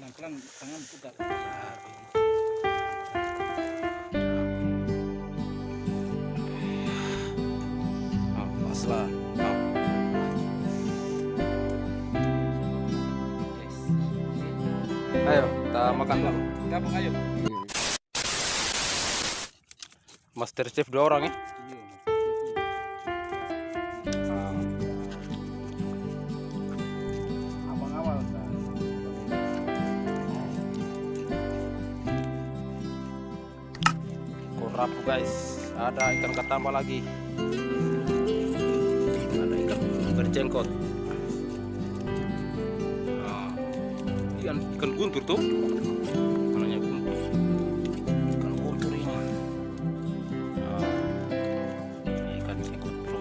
Pelan-pelan tangan putar. Paslah. Ayo, kita makan dulu. Gabung ayo. Master Chef 2 orang ya. Abang-awal kan. Korapu guys, ada ikan katamba lagi. Ada ikan berjenggot. Ikan guntur tuh. Mananya guntur? Ikan guntur ini. Ini ikan jenggot bro.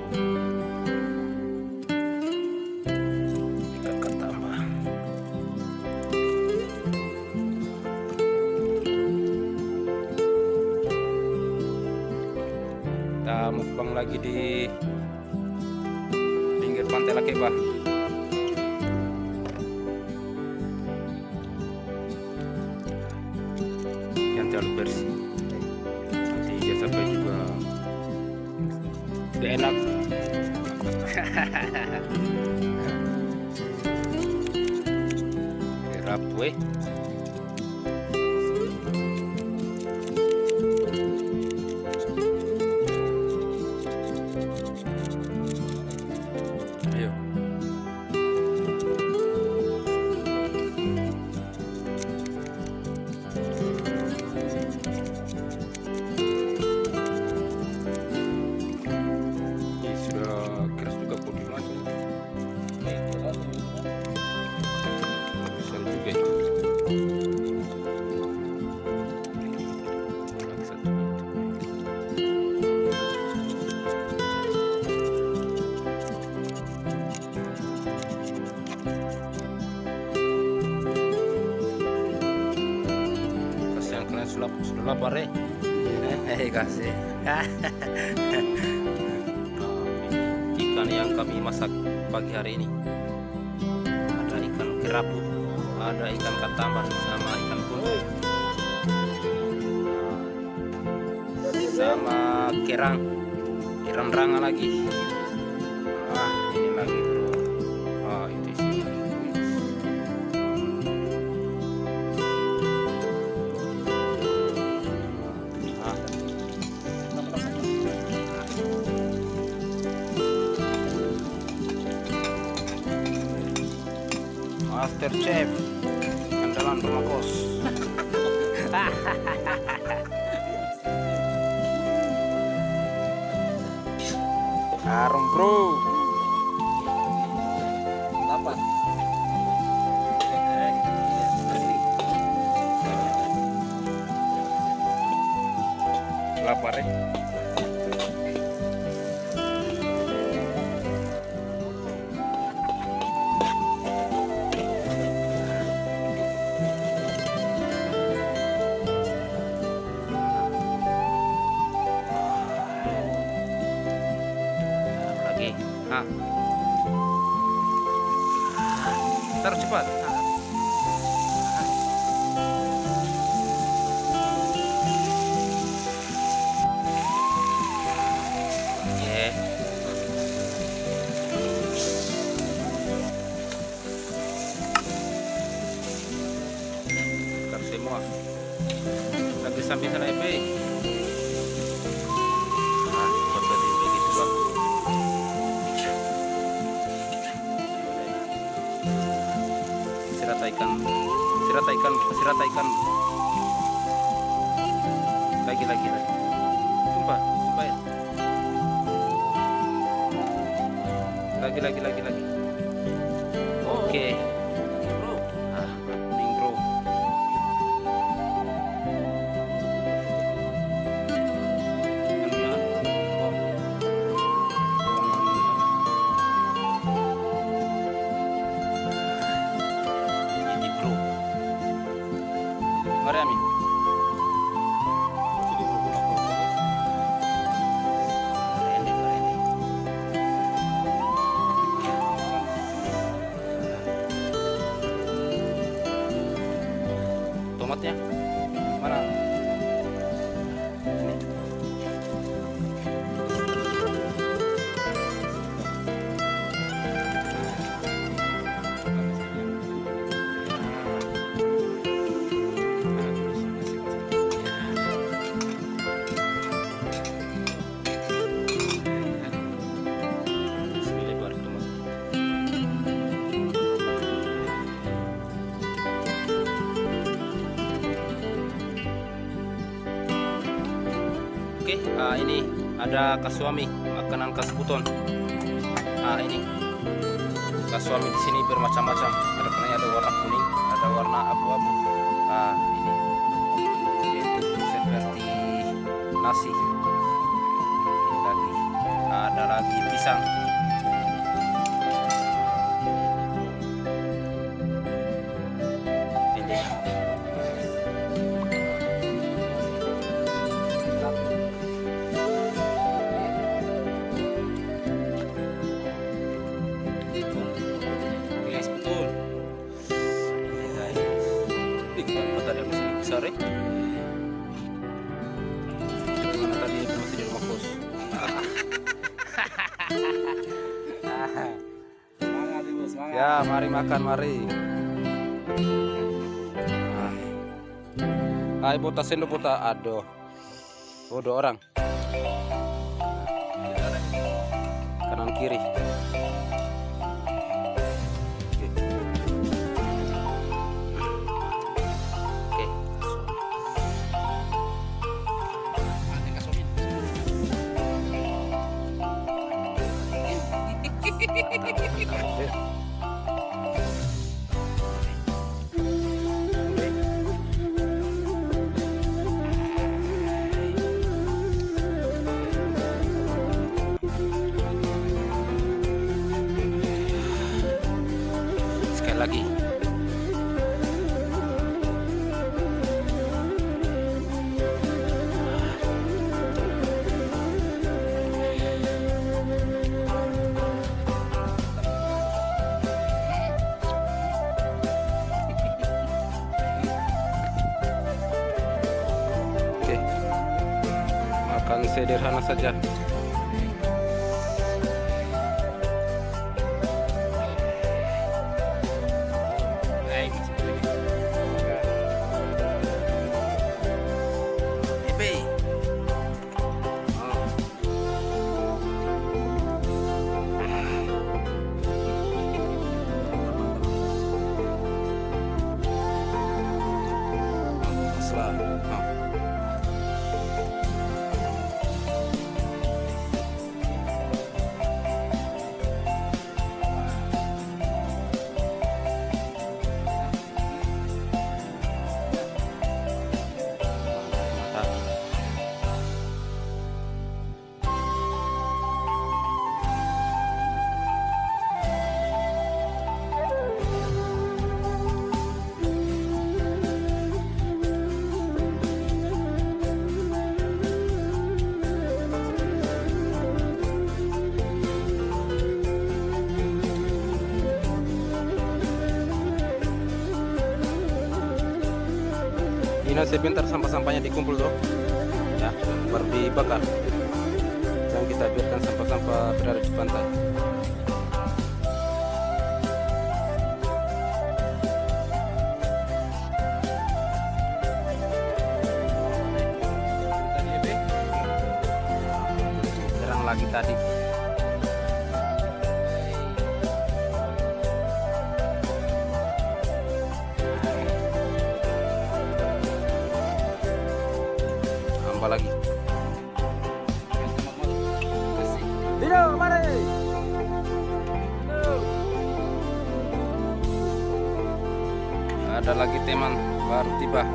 Ikan katamba. Kita mukbang lagi di pinggir pantai Lakeba. Yang terlalu bersih, nanti dia sampai juga tidak enak. Rapue. Ayo. Ini sudah keras juga bodi masuk. Besar juga itu. Lagi satu itu. Kasihan kalian sudah lapar ya? Kasih. Ikan yang kami masak pagi hari ini ada ikan kerapu, ada ikan katamba sama ikan guntur, sama kerang ranga lagi. Ini lagi bro. Itu sih. Master Chef andalan rumah kos. Harum bro. Dapat. Lapar ya? Lagi. Taruh cepat. Yeah. Bakar semua. Lagi samping sana EP. Coba begitu bang. Sirata ikan. Lagi. Sumpah ya. Lagi. Oke. Bro. Ning bro. Ini bro. Mari Amin. tempatnya? Mana? Ini. Oke, ini ada kasuami, makanan khas Buton. Ini kasuami di sini bermacam-macam. Ada warna kuning, ada warna abu-abu. Ini bentuk seperti nasi. Ini lagi, ada lagi pisang. Ini. Tadi masih besar ya. Mana tadi masih di rumah kos. Semangat ibu, semangat. Ya, mari makan, mari. Ibu tas sendok putar, aduh. Bodoh orang. Kanan kiri. Sekali lagi. Oke. Makan sederhana saja. Ini sebentar sampah-sampahnya dikumpul dulu, ya, baru dibakar. Jangan kita biarkan sampah-sampah berada di pantai. Terang lagi tadi. Tambah lagi. Video, mari. Ada lagi teman baru tiba.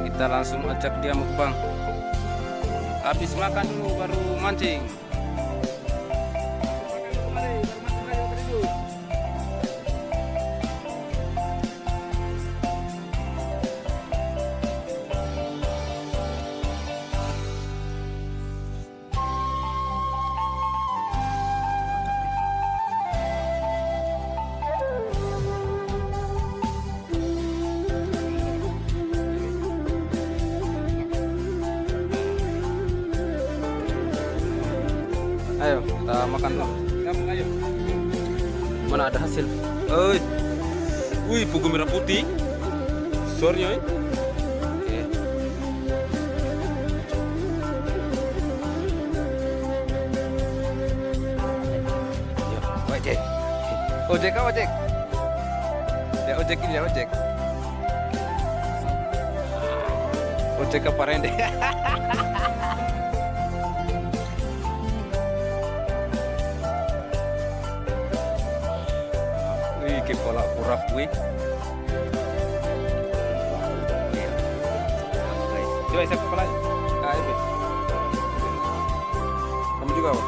Kita langsung ajak dia mukbang. Habis makan dulu baru mancing. Kita makan dulu. Kamu ayo. Mana ada hasil? Wih, pugu merah putih. Sorry, oi. Oke. Ya, ojek. Ojek apa ojek? Ya ojek ini ya ojek. Ojek apa rende? Wih, kepala kurap wih. Coba saya kepala. Itu. Kamu juga, Pak?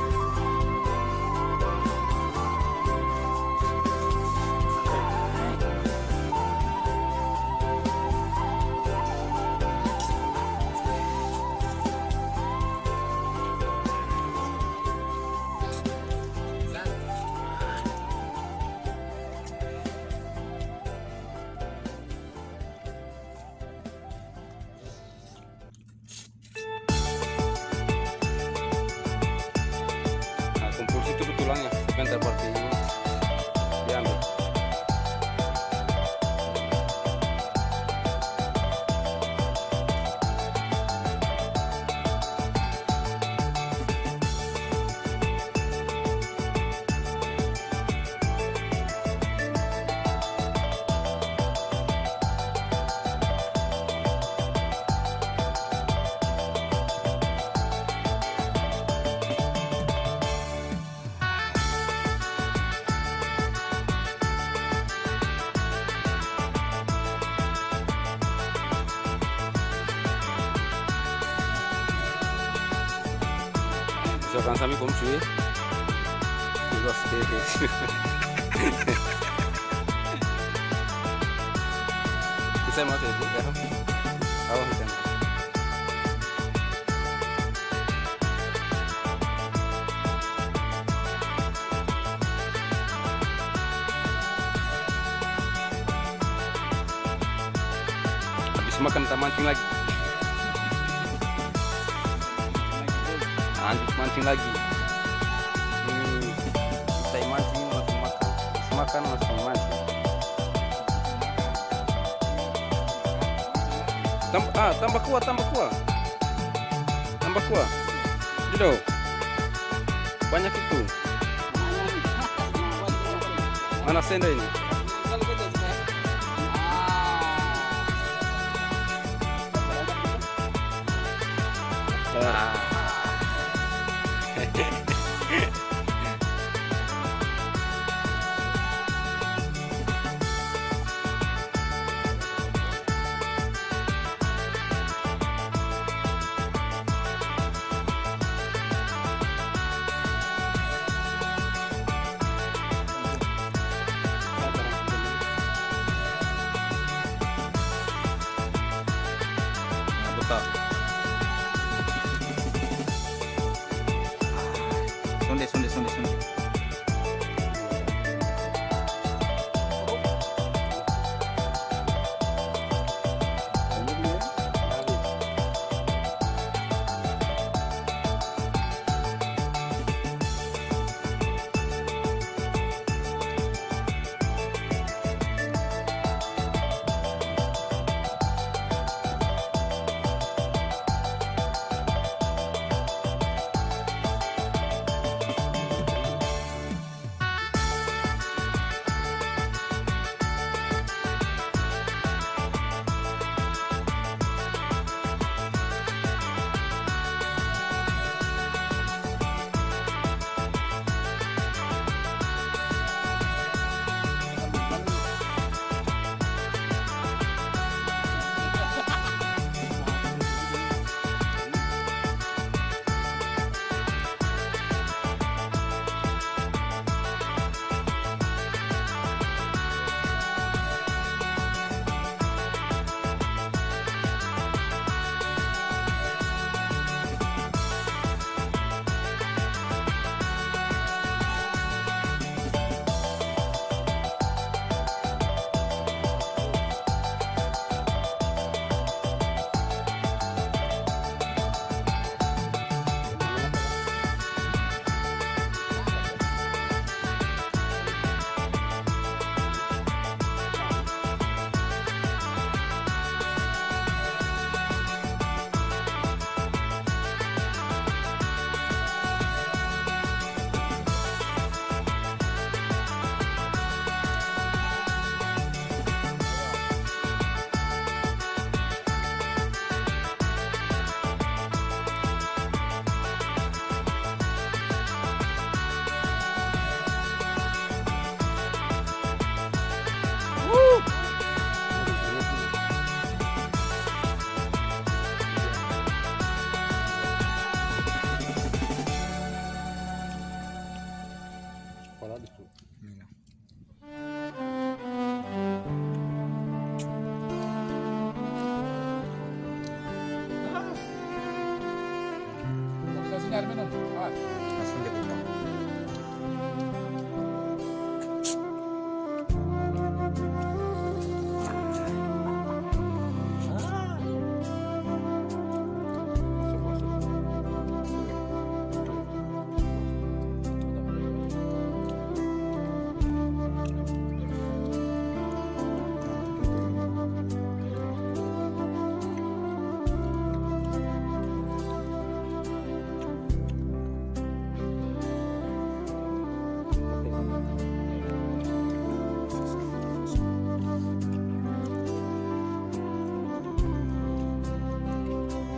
Kumpul situ tulangnya, sebentar berarti diambil. Silakan sami kom cuy. Juga sedikit. Bisa masuk itu ya. Oh, bisa. Habis makan kita mancing lagi. Lanjut mancing lagi. Saya mancing langsung makan. Habis makan langsung mancing. Tambah kuah. Tambah kuah. Gitu. Banyak itu. Mana senda ini? Sonde. langsung dibuka.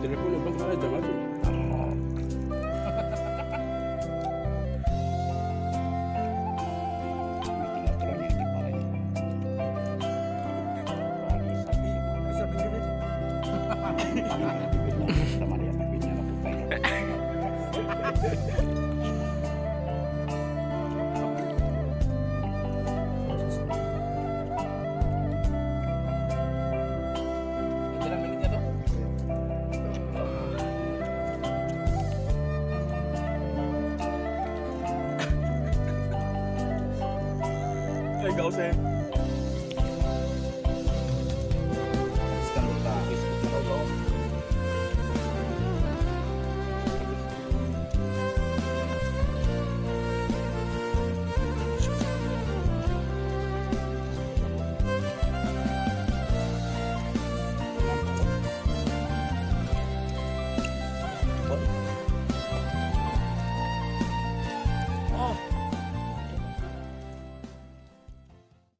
Telepon bang ada jam aku. Bisa pinggir aja. Sama dia, tapi jangan lupa.